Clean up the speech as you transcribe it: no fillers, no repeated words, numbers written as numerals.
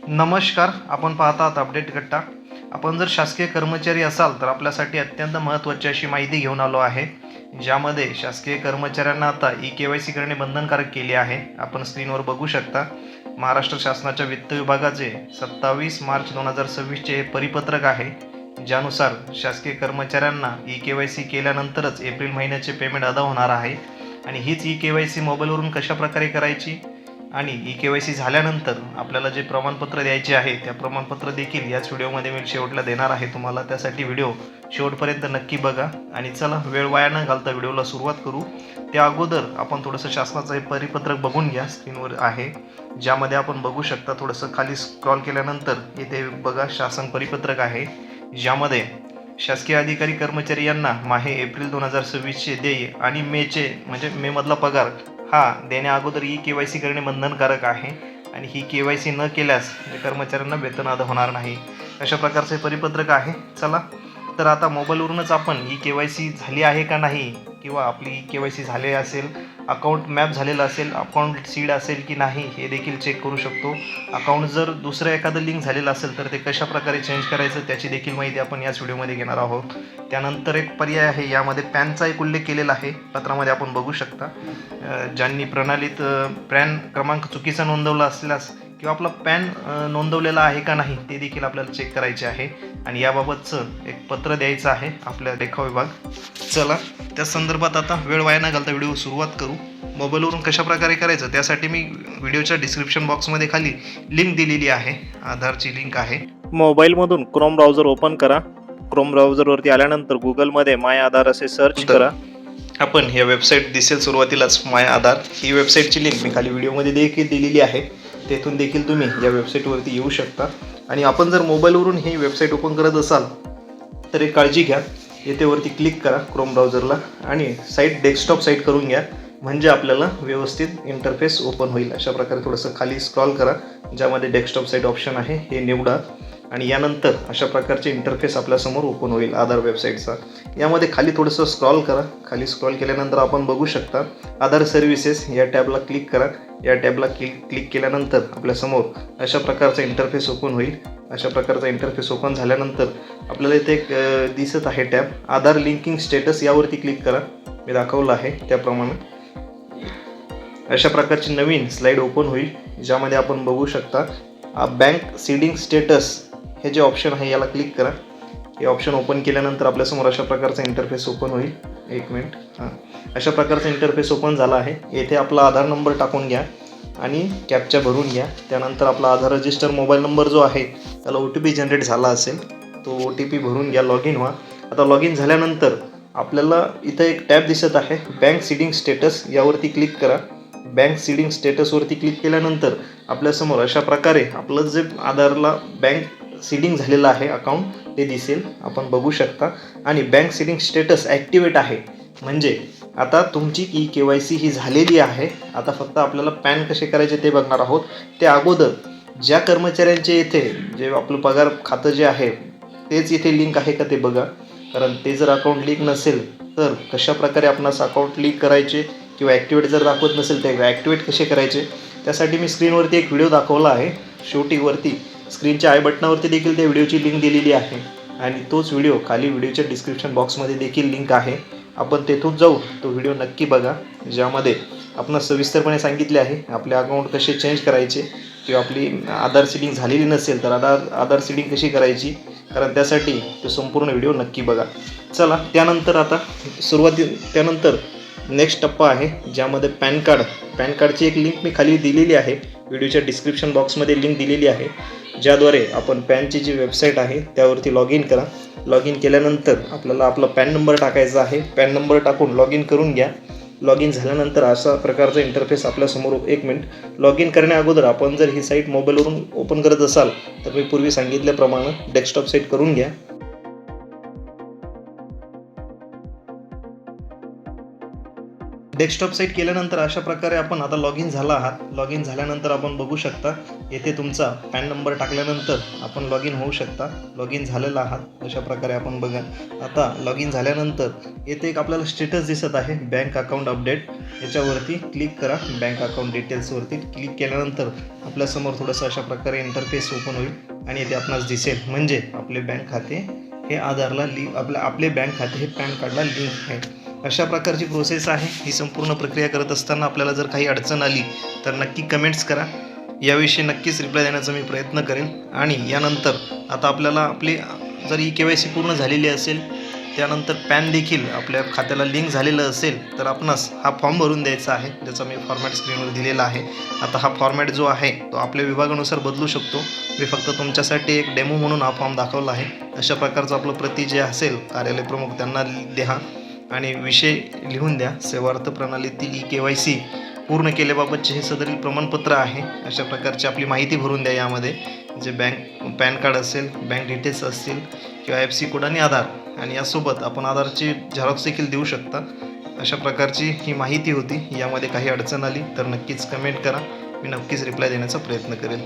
नमस्कार. आपण पाहत आहात अपडेट कट्टा. आपण जर शासकीय कर्मचारी असाल तर आपल्यासाठी अत्यंत महत्त्वाची अशी माहिती घेऊन आलो आहे, ज्यामध्ये शासकीय कर्मचाऱ्यांना आता ई-के-वाय-सी करणे बंधनकारक केले आहे. आपण स्क्रीनवर बघू शकता. महाराष्ट्र शासनाच्या वित्त विभागाचे 27 मार्च 2026चे हे परिपत्रक आहे, ज्यानुसार शासकीय कर्मचाऱ्यांना ई-के-वाय-सी केल्यानंतरच एप्रिल महिन्याचे पेमेंट अदा होणार आहे. आणि हीच ई-के-वाय-सी मोबाईलवरून कशाप्रकारे करायची आणि ई-के-वाय-सी झाल्यानंतर आपल्याला जे प्रमाणपत्र द्यायचे आहे त्या प्रमाणपत्र देखील याच व्हिडिओमध्ये मी शेवटला देणार आहे तुम्हाला. त्यासाठी व्हिडिओ शेवटपर्यंत नक्की बघा. आणि चला वेळ वाया न घालता व्हिडिओला सुरुवात करू. त्या अगोदर आपण थोडंसं शासनाचं हे परिपत्रक बघून घ्या. स्क्रीनवर आहे, ज्यामध्ये आपण बघू शकता. थोडंसं खाली स्क्रॉल केल्यानंतर इथे बघा शासन परिपत्रक आहे, ज्यामध्ये शासकीय अधिकारी कर्मचारी यांना माहे एप्रिल 2026चे देय आणि मे मधला पगार हा देण्या अगोदर ई-के-वाय-सी करणे बंधनकारक आहे. आणि ही के-वाय-सी न केल्यास कर्मचाऱ्यांना वेतन अदा होणार नाही. अशा प्रकारचे परिपत्रक आहे. चला तर आता मोबाईलवरूनच आपण ई-के-वाय-सी झाली आहे का नाही, किंवा आपली ई-के-वाय-सी झाले असेल, अकाउंट मॅप झालेलं असेल, अकाउंट सीड असेल की नाही हे देखील चेक करू शकतो. अकाउंट जर दुसरं एखादं लिंक झालेलं असेल तर ते कशाप्रकारे चेंज करायचं त्याची देखील माहिती आपण याच व्हिडिओमध्ये घेणार आहोत. त्यानंतर एक पर्याय आहे, यामध्ये पॅनचा एक उल्लेख केलेला आहे पत्रामध्ये, आपण बघू शकता. ज्यांनी प्रणालीत पॅन क्रमांक चुकीचा नोंदवला असल्यास किंवा आपला पॅन नोंदवलेला आहे का नाही ते देखील आपल्याला चेक करायचे आहे. आणि याबाबतचं एक पत्र द्यायचं आहे आपल्या लेखा विभाग. चला त्या संदर्भात आता वेळ वाया न घालता व्हिडिओ सुरुवात करू. मोबाईलवरून कशाप्रकारे करायचं त्यासाठी मी व्हिडिओच्या डिस्क्रिप्शन बॉक्समध्ये खाली लिंक दिलेली आहे, आधारची लिंक आहे. मोबाईलमधून क्रोम ब्राउझर ओपन करा. क्रोम ब्राउझरवरती आल्यानंतर गुगलमध्ये माय आधार असे सर्च करा. आपण या वेबसाईट दिसेल सुरुवातीलाच माय आधार. ही वेबसाईटची लिंक मी खाली व्हिडिओमध्ये देखील दिलेली आहे. तेथून देखील तुम्ही या वेबसाईटवरती येऊ शकता. आणि आपण जर मोबाईलवरून ही वेबसाईट ओपन करत असाल तर एक काळजी घ्या, येथे वरती क्लिक करा क्रोम ब्राउझरला आणि साईट डेस्कटॉप साईट करून घ्या, म्हणजे आपल्याला व्यवस्थित इंटरफेस ओपन होईल. अशा प्रकारे थोडंसं खाली स्क्रॉल करा, ज्यामध्ये डेस्कटॉप साईट ऑप्शन आहे हे निवडा. आणि यानंतर अशा प्रकारचे इंटरफेस आपल्यासमोर ओपन होईल आधार वेबसाईटचा. यामध्ये खाली थोडंसं स्क्रॉल करा. खाली स्क्रॉल केल्यानंतर आपण बघू शकता आधार सर्व्हिसेस या टॅबला क्लिक करा. या टॅबला क्लिक केल्यानंतर आपल्यासमोर अशा प्रकारचा इंटरफेस ओपन होईल. अशा प्रकारचा इंटरफेस ओपन झाल्यानंतर आपल्याला इथे एक दिसत आहे टॅब आधार लिंकिंग स्टेटस, यावरती क्लिक करा. मी दाखवलं आहे त्याप्रमाणे अशा प्रकारची नवीन स्लाईड ओपन होईल, ज्यामध्ये आपण बघू शकता बँक सीडिंग स्टेटस हे जे ऑप्शन आहे याला क्लिक करा. हे ऑप्शन ओपन केल्यानंतर आपल्यासमोर अशा प्रकारचा इंटरफेस ओपन होईल. एक मिनिट. अशा प्रकारचा इंटरफेस ओपन झाला आहे. येथे आपला आधार नंबर टाकून घ्या आणि कॅप्चा भरून घ्या. त्यानंतर आपला आधार रजिस्टर मोबाईल नंबर जो आहे त्याला OTP जनरेट झाला असेल, तो OTP भरून घ्या. लॉग इन व्हा. आता लॉग इन झाल्यानंतर आपल्याला इथं एक टॅब दिसत आहे बँक सीडिंग स्टेटस, यावरती क्लिक करा. बँक सीडिंग स्टेटसवरती क्लिक केल्यानंतर आपल्यासमोर अशा प्रकारे आपलं जे आधारला बँक सीडिंग झालेलं आहे अकाउंट ते दिसेल, आपण बघू शकता. आणि बँक सीडिंग स्टेटस ॲक्टिवेट आहे, म्हणजे आता तुमची ई-के-वाय-सी ही झालेली आहे. आता फक्त आपल्याला पॅन कसे करायचे ते बघणार आहोत. त्या अगोदर ज्या कर्मचाऱ्यांचे इथे जे आपलं पगार खातं जे आहे तेच इथे लिंक आहे का ते बघा, कारण ते जर अकाउंट लिंक नसेल तर कशाप्रकारे आपणास अकाउंट लिंक करायचे, किंवा ॲक्टिवेट जर दाखवत नसेल तर ॲक्टिवेट कसे करायचे त्यासाठी मी स्क्रीनवरती एक व्हिडिओ दाखवला आहे. शेवटी वरती स्क्रीनच्या आय बटनावरती देखील त्या व्हिडिओची लिंक दिलेली आहे. आणि तोच व्हिडिओ खाली व्हिडिओच्या डिस्क्रिप्शन बॉक्समध्ये देखील लिंक आहे. आपण तेथून जाऊ तो व्हिडिओ नक्की बघा, ज्यामध्ये आपण सविस्तरपणे सांगितले आहे आपले अकाउंट कसे चेंज करायचे, किंवा आपली आधार सीडिंग झालेली नसेल तर आधार सीडिंग कशी करायची, कारण त्यासाठी तो संपूर्ण व्हिडिओ नक्की बघा. चला त्यानंतर आता त्यानंतर नेक्स्ट टप्पा आहे, ज्यामध्ये पॅन कार्डची एक लिंक मी खाली दिलेली आहे. व्हिडिओच्या डिस्क्रिप्शन बॉक्समध्ये लिंक दिलेली आहे, ज्याद्वारे आपण पॅनची जी वेबसाईट आहे त्यावरती लॉग इन करा. लॉग इन केल्यानंतर आपल्याला आपला पॅन नंबर टाकायचा आहे. पॅन नंबर टाकून लॉग इन करून घ्या. लॉग इन झाल्यानंतर अशा प्रकारचा इंटरफेस आपल्यासमोर. एक मिनिट. लॉग इन करण्या अगोदर आपण जर ही साईट मोबाईलवरून ओपन करत असाल तर मी पूर्वी सांगितल्याप्रमाणे डेस्कटॉप साईट करून घ्या. डेस्कटॉप साईट केल्यानंतर अशा प्रकारे आपण आता लॉग इन झाला आहात. लॉग इन झाल्यानंतर आपण बघू शकता येथे तुमचा पॅन नंबर टाकल्यानंतर आपण लॉग इन होऊ शकता. लॉग इन झालेला आहात अशा प्रकारे आपण बघा. आता लॉग इन झाल्यानंतर येथे एक आपल्याला स्टेटस दिसत आहे बँक अकाउंट अपडेट. याच्यावरती क्लिक करा. बँक अकाउंट डिटेल्सवरती क्लिक केल्यानंतर आपल्यासमोर थोडंसं अशा प्रकारे इंटरफेस ओपन होईल आणि येथे आपणास दिसेल म्हणजे आपले बँक खाते हे आधारला आपले बँक खाते हे पॅन कार्डला लिंक आहे. अशा प्रकारची प्रोसेस आहे. ही संपूर्ण प्रक्रिया करत असताना आपल्याला जर काही अडचण आली तर नक्की कमेंट्स करा. याविषयी नक्कीच रिप्लाय देण्याचा मी प्रयत्न करेन. आणि यानंतर आता आपल्याला आपली जर KYC पूर्ण झालेली असेल त्यानंतर पॅन देखील आपल्या खात्याला लिंक झालेलं असेल तर आपणास हा फॉर्म भरून द्यायचा आहे, ज्याचा मी फॉर्मॅट स्क्रीनवर दिलेला आहे. आता हा फॉर्मॅट जो आहे तो आपल्या विभागानुसार बदलू शकतो. मी फक्त तुमच्यासाठी एक डेमो म्हणून हा फॉर्म दाखवला आहे. अशा प्रकारचं आपलं प्रति जे असेल कार्यालय प्रमुख त्यांना द्या आणि विषय लिहून द्या. सेवार्थ प्रणालीतील KYC पूर्ण केल्याबाबतचे हे सदरील प्रमाणपत्र आहे. अशा प्रकारची आपली माहिती भरून द्या. यामध्ये जे पॅन कार्ड असेल, बँक डिटेल्स असतील किंवा IFSC कोड आणि आधार, आणि यासोबत आपण आधारची झेरॉक्स देखील देऊ शकता. अशा प्रकारची ही माहिती होती. यामध्ये काही अडचण आली तर नक्कीच कमेंट करा. मी नक्कीच रिप्लाय देण्याचा प्रयत्न करेल.